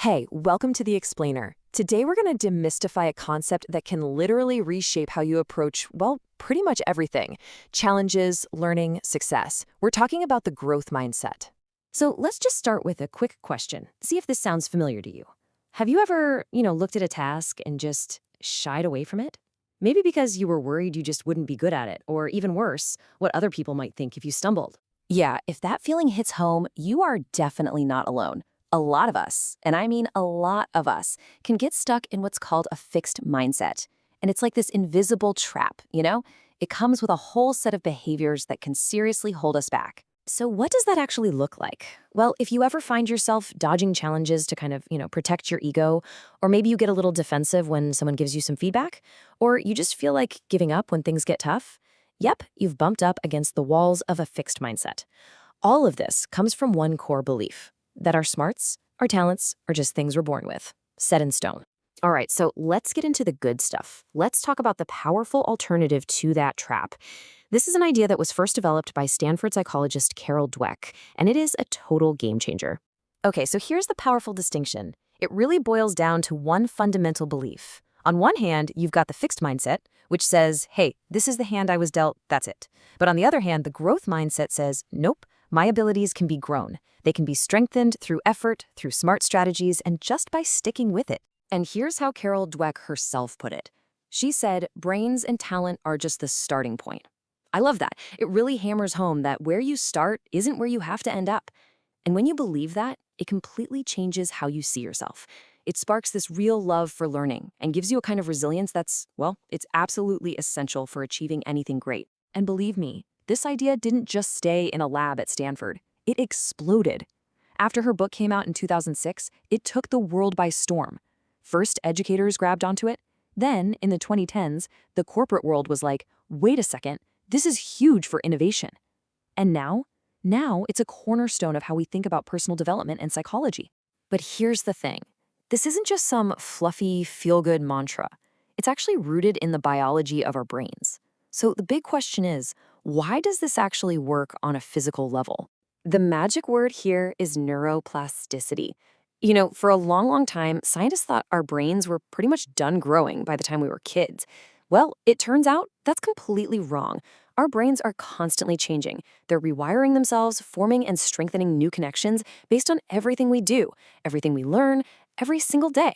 Hey, welcome to The Explainer. Today we're going to demystify a concept that can literally reshape how you approach, well, pretty much everything. Challenges, learning, success. We're talking about the growth mindset. So let's just start with a quick question. See if this sounds familiar to you. Have you ever, looked at a task and just shied away from it? Maybe because you were worried you just wouldn't be good at it, or even worse, what other people might think if you stumbled. Yeah, if that feeling hits home, you are definitely not alone. A lot of us, and I mean a lot of us, can get stuck in what's called a fixed mindset. And it's like this invisible trap, It comes with a whole set of behaviors that can seriously hold us back. So what does that actually look like? Well, if you ever find yourself dodging challenges to kind of, protect your ego, or maybe you get a little defensive when someone gives you some feedback, or you just feel like giving up when things get tough, yep, you've bumped up against the walls of a fixed mindset. All of this comes from one core belief, that our smarts, our talents, are just things we're born with, set in stone. All right, so let's get into the good stuff. Let's talk about the powerful alternative to that trap. This is an idea that was first developed by Stanford psychologist Carol Dweck, and it is a total game changer. Okay, so here's the powerful distinction. It really boils down to one fundamental belief. On one hand, you've got the fixed mindset, which says, hey, this is the hand I was dealt, that's it. But on the other hand, the growth mindset says, nope, my abilities can be grown. They can be strengthened through effort, through smart strategies, and just by sticking with it. And here's how Carol Dweck herself put it. She said, brains and talent are just the starting point. I love that. It really hammers home that where you start isn't where you have to end up. And when you believe that, it completely changes how you see yourself. It sparks this real love for learning and gives you a kind of resilience that's, well, it's absolutely essential for achieving anything great. And believe me, this idea didn't just stay in a lab at Stanford. It exploded. After her book came out in 2006, it took the world by storm. First, educators grabbed onto it. Then, in the 2010s, the corporate world was like, wait a second, this is huge for innovation. And now it's a cornerstone of how we think about personal development and psychology. But here's the thing. This isn't just some fluffy, feel-good mantra. It's actually rooted in the biology of our brains. So the big question is, why does this actually work on a physical level? The magic word here is neuroplasticity. For a long, long time, scientists thought our brains were pretty much done growing by the time we were kids. Well, it turns out that's completely wrong. Our brains are constantly changing. They're rewiring themselves, forming and strengthening new connections based on everything we do, everything we learn, every single day.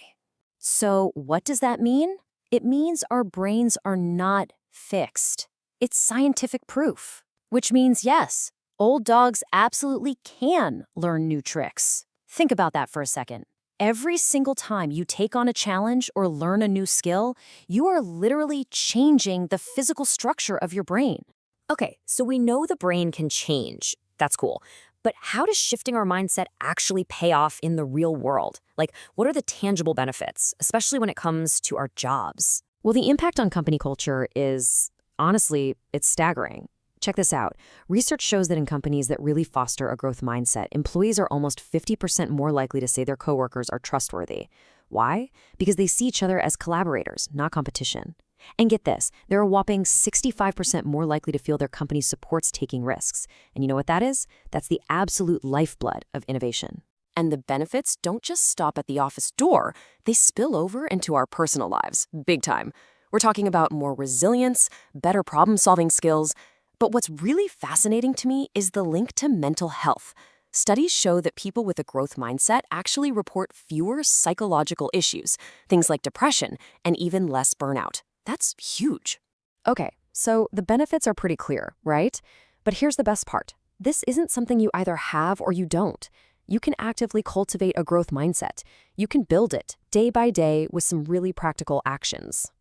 So what does that mean? It means our brains are not fixed. It's scientific proof, which means yes, old dogs absolutely can learn new tricks. Think about that for a second. Every single time you take on a challenge or learn a new skill, you are literally changing the physical structure of your brain. Okay, so we know the brain can change. That's cool. But how does shifting our mindset actually pay off in the real world? Like, what are the tangible benefits, especially when it comes to our jobs? Well, the impact on company culture is, honestly, it's staggering. Check this out. Research shows that in companies that really foster a growth mindset, employees are almost 50% more likely to say their coworkers are trustworthy. Why? Because they see each other as collaborators, not competition. And get this, they're a whopping 65% more likely to feel their company supports taking risks. And you know what that is? That's the absolute lifeblood of innovation. And the benefits don't just stop at the office door. They spill over into our personal lives, big time. We're talking about more resilience, better problem-solving skills. But what's really fascinating to me is the link to mental health. Studies show that people with a growth mindset actually report fewer psychological issues, things like depression, and even less burnout. That's huge. Okay, so the benefits are pretty clear, right? But here's the best part. This isn't something you either have or you don't. You can actively cultivate a growth mindset. You can build it day by day with some really practical actions.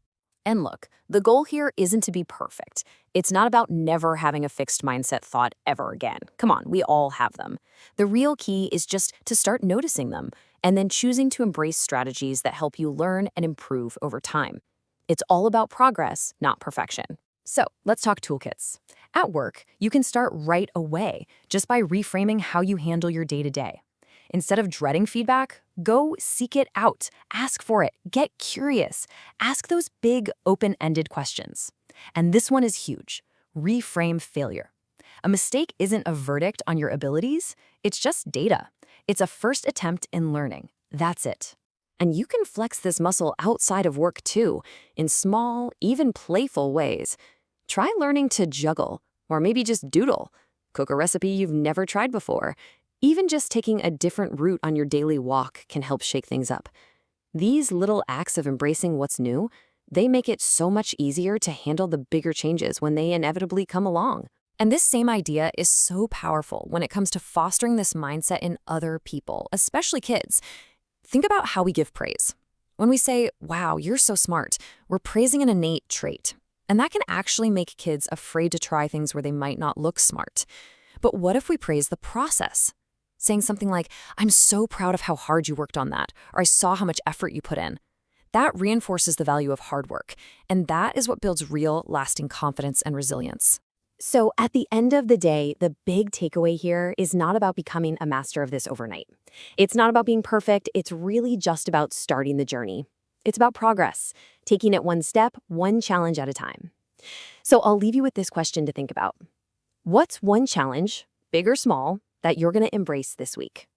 And look, the goal here isn't to be perfect. It's not about never having a fixed mindset thought ever again. Come on, we all have them. The real key is just to start noticing them and then choosing to embrace strategies that help you learn and improve over time. It's all about progress, not perfection. So let's talk toolkits. At work, you can start right away just by reframing how you handle your day-to-day. Instead of dreading feedback, go seek it out. Ask for it. Get curious. Ask those big, open-ended questions. And this one is huge. Reframe failure. A mistake isn't a verdict on your abilities. It's just data. It's a first attempt in learning. That's it. And you can flex this muscle outside of work too, in small, even playful ways. Try learning to juggle, or maybe just doodle. Cook a recipe you've never tried before. Even just taking a different route on your daily walk can help shake things up. These little acts of embracing what's new, they make it so much easier to handle the bigger changes when they inevitably come along. And this same idea is so powerful when it comes to fostering this mindset in other people, especially kids. Think about how we give praise. When we say, wow, you're so smart, we're praising an innate trait. And that can actually make kids afraid to try things where they might not look smart. But what if we praise the process? Saying something like, I'm so proud of how hard you worked on that, or I saw how much effort you put in. That reinforces the value of hard work, and that is what builds real, lasting confidence and resilience. So at the end of the day, the big takeaway here is not about becoming a master of this overnight. It's not about being perfect. It's really just about starting the journey. It's about progress, taking it one step, one challenge at a time. So I'll leave you with this question to think about. What's one challenge, big or small, that you're going to embrace this week?